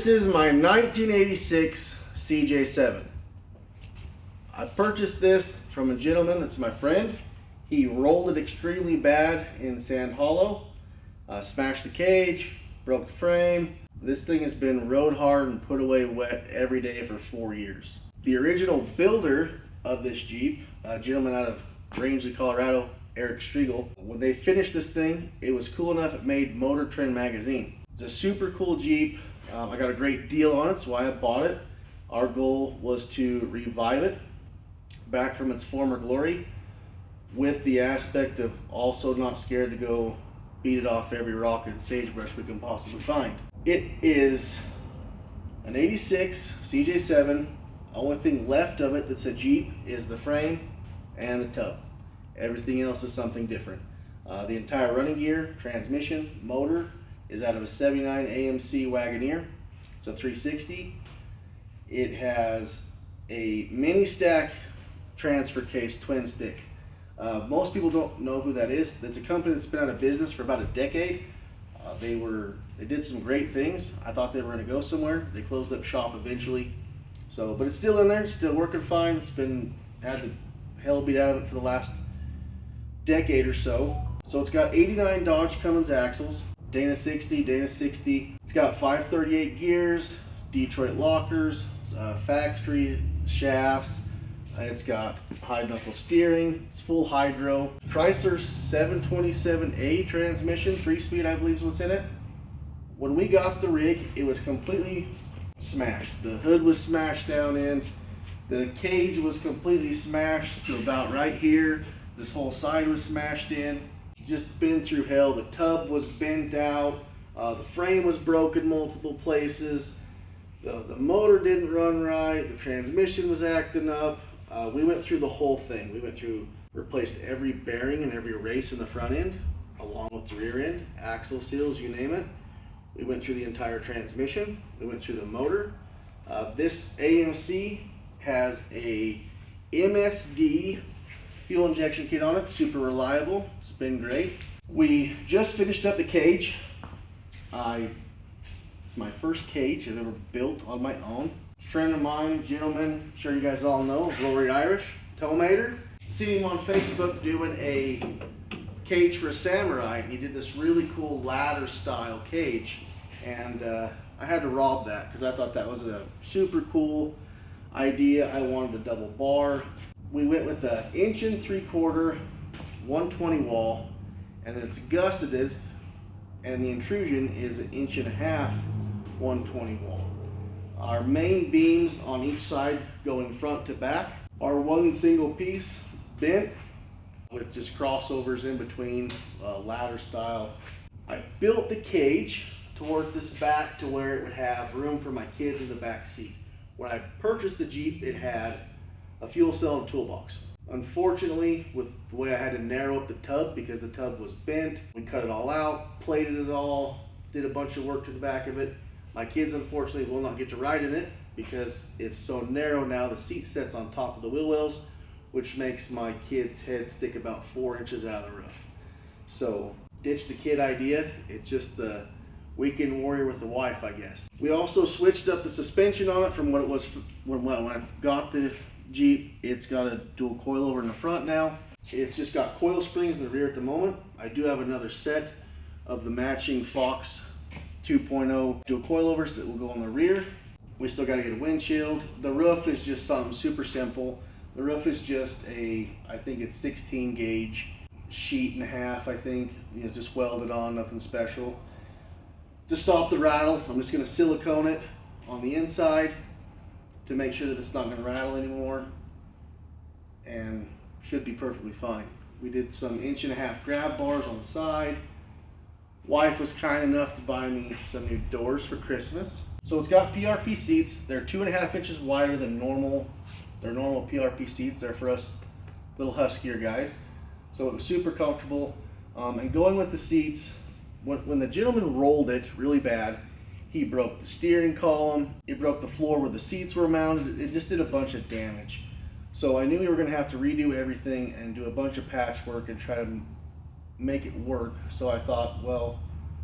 is my 1986 CJ7. I purchased this from a gentleman that's my friend. He rolled it extremely bad in Sand Hollow, smashed the cage, broke the frame. This thing has been rode hard and put away wet every day for 4 years. The original builder of this Jeep, a gentleman out of Rangeley, Colorado, Eric Striegel, when they finished this thing, it was cool enough it made Motor Trend magazine. It's a super cool Jeep. I got a great deal on it, that's why I bought it. Our goal was to revive it back from its former glory, with the aspect of also not scared to go beat it off every rock and sagebrush we can possibly find. It is an 86 CJ7. Only thing left of it that's a Jeep is the frame and the tub. Everything else is something different. The entire running gear, transmission, motor is out of a 79 AMC Wagoneer. It's a 360. It has a mini stack transfer case twin stick. Most people don't know who that is. It's a company that's been out of business for about a decade. They did some great things. I thought they were going to go somewhere. They closed up shop eventually. But it's still in there, still working fine. It's been had the hell beat out of it for the last decade or so. So it's got 89 Dodge Cummins axles, Dana 60, Dana 60. It's got 538 gears, Detroit lockers, factory shafts. It's got high knuckle steering. It's full hydro. Chrysler 727A transmission, 3-speed I believe is what's in it. When we got the rig, it was completely smashed. The hood was smashed down in. The cage was completely smashed to about right here. This whole side was smashed in. Just been through hell. The tub was bent out. The frame was broken multiple places. The motor didn't run right. The transmission was acting up. We went through the whole thing. We went through, replaced every bearing and every race in the front end, along with the rear end, axle seals, you name it. We went through the entire transmission. We went through the motor. This AMC has a MSD fuel injection kit on it, super reliable. It's been great. We just finished up the cage. It's my first cage I've ever built on my own. Friend of mine, gentleman, I'm sure you guys all know, Glory Irish, Tomater. Seen him on Facebook doing a cage for a samurai, and he did this really cool ladder style cage. And I had to rob that because I thought that was a super cool idea. I wanted a double bar. We went with an 1 3/4 120 wall, and then it's gusseted, and the intrusion is an 1.5 120 wall. Our main beams on each side going front to back are one single piece bent with just crossovers in between, ladder style. I built the cage towards this back to where it would have room for my kids in the back seat. When I purchased the Jeep, it had a fuel cell and toolbox. Unfortunately, with the way I had to narrow up the tub because the tub was bent, we cut it all out, plated it all, did a bunch of work to the back of it. My kids unfortunately will not get to ride in it because it's so narrow now. The seat sets on top of the wheel wells, which makes my kid's head stick about 4 inches out of the roof. So ditch the kid idea. It's just the weekend warrior with the wife, I guess. We also switched up the suspension on it from what it was when I got the Jeep. It's got a dual coilover in the front now. It's just got coil springs in the rear at the moment. I do have another set of the matching Fox 2.0 dual coilovers that will go on the rear. We still got to get a windshield. The roof is just something super simple. The roof is just I think it's 16 gauge sheet and a half, I think. Just welded on, nothing special. To stop the rattle, I'm just going to silicone it on the inside to make sure that it's not going to rattle anymore, and should be perfectly fine. We did some 1.5-inch grab bars on the side. Wife was kind enough to buy me some new doors for Christmas. So it's got PRP seats. They're 2.5 inches wider than normal. They're normal PRP seats. They're for us little huskier guys. So it was super comfortable. And going with the seats, when the gentleman rolled it really bad, he broke the steering column. It broke the floor where the seats were mounted. It just did a bunch of damage. So I knew we were going to have to redo everything and do a bunch of patchwork and try to make it work. So I thought, well,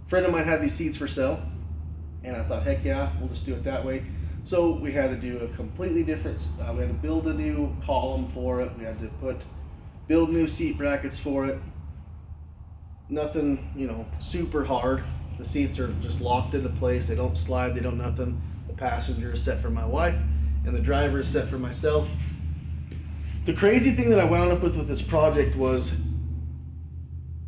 a friend of mine had these seats for sale, And I thought, heck yeah, we'll just do it that way. So we had to do a completely different, we had to build a new column for it. We had to build new seat brackets for it. Nothing, you know, super hard. The seats are just locked into place. They don't slide, they don't nothing. The passenger is set for my wife and the driver is set for myself. The crazy thing that I wound up with this project was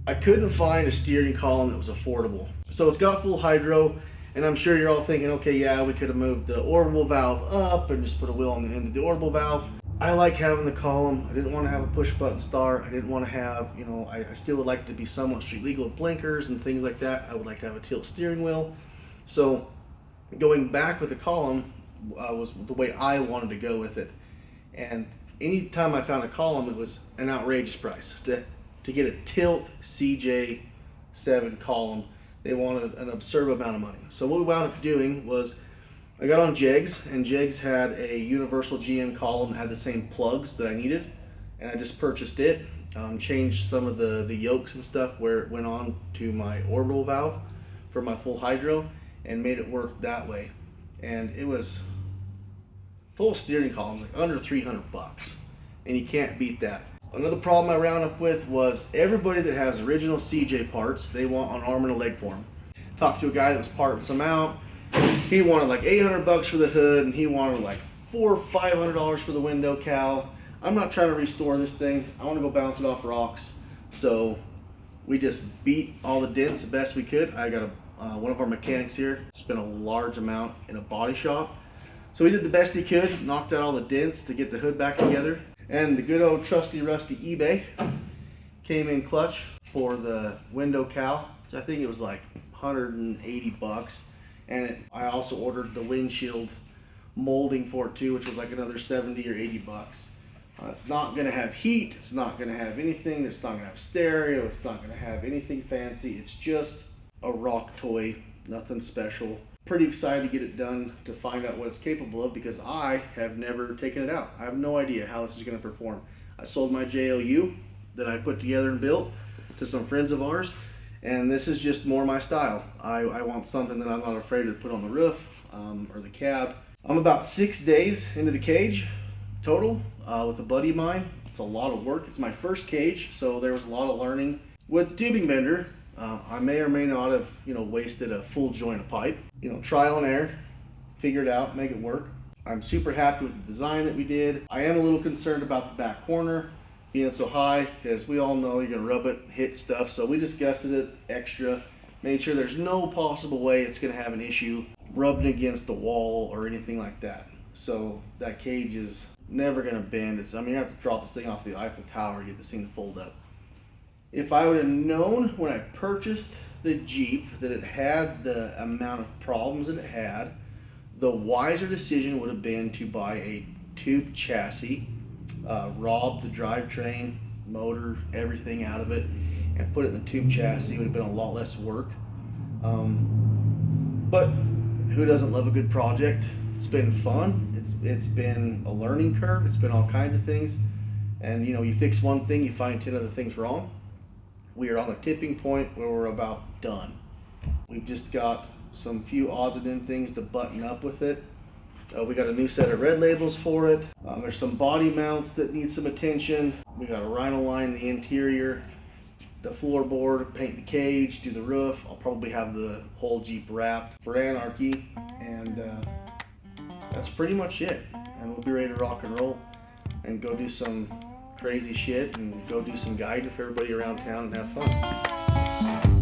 I couldn't find a steering column that was affordable. So it's got full hydro, and I'm sure you're all thinking, okay, yeah, we could have moved the orbital valve up and just put a wheel on the end of the orbital valve. I like having the column. I didn't want to have a push button start. I didn't want to have, you know, I still would like to be somewhat street legal with blinkers and things like that. I would like to have a tilt steering wheel. So going back with the column was the way I wanted to go with it. And anytime I found a column, it was an outrageous price. To get a tilt CJ7 column, they wanted an absurd amount of money. So what we wound up doing was I got on Jegs, and Jegs had a universal GM column that had the same plugs that I needed, and I just purchased it, changed some of the yokes and stuff where it went on to my orbital valve for my full hydro, and made it work that way. And it was full steering columns, like under 300 bucks, and you can't beat that. Another problem I round up with was everybody that has original CJ parts, they want an arm and a leg for them. Talked to a guy that was parting some out. He wanted like 800 bucks for the hood, and he wanted like $400 or $500 for the window cowl. I'm not trying to restore this thing. I want to go bounce it off rocks. So we just beat all the dents the best we could. I got one of our mechanics here spent a large amount in a body shop. So he did the best he could, knocked out all the dents to get the hood back together. And the good old trusty rusty eBay came in clutch for the window cowl. So I think it was like 180 bucks. And I also ordered the windshield molding for it too, which was like another 70 or 80 bucks. It's not going to have heat. It's not going to have anything. It's not going to have stereo. It's not going to have anything fancy. It's just a rock toy, nothing special. Pretty excited to get it done to find out what it's capable of, because I have never taken it out. I have no idea how this is going to perform. I sold my JLU that I put together and built to some friends of ours, and this is just more my style. I want something that I'm not afraid to put on the roof or the cab. I'm about 6 days into the cage total with a buddy of mine. It's a lot of work. It's my first cage, so there was a lot of learning. With the tubing bender, I may or may not have, wasted a full joint of pipe. Trial and error, figure it out, make it work. I'm super happy with the design that we did. I am a little concerned about the back corner being so high, because we all know you're gonna rub it, hit stuff. So we just gusted it extra, made sure there's no possible way it's gonna have an issue rubbing against the wall or anything like that. So that cage is never gonna bend. You have to drop this thing off the Eiffel Tower to get this thing to fold up. If I would have known when I purchased the Jeep that it had the amount of problems that it had, the wiser decision would have been to buy a tube chassis, rob the drivetrain, motor, everything out of it, and put it in the tube chassis. It would have been a lot less work. But who doesn't love a good project? It's been fun. It's been a learning curve. It's been all kinds of things. And you fix one thing, you find 10 other things wrong. We are on the tipping point where we're about done. We've just got some few odds and ends things to button up with it. We got a new set of red labels for it. There's some body mounts that need some attention. We got to rhino line the interior, the floorboard, paint the cage, do the roof. I'll probably have the whole Jeep wrapped for anarchy, and that's pretty much it. And we'll be ready to rock and roll and go do some crazy shit and go do some guiding for everybody around town and have fun.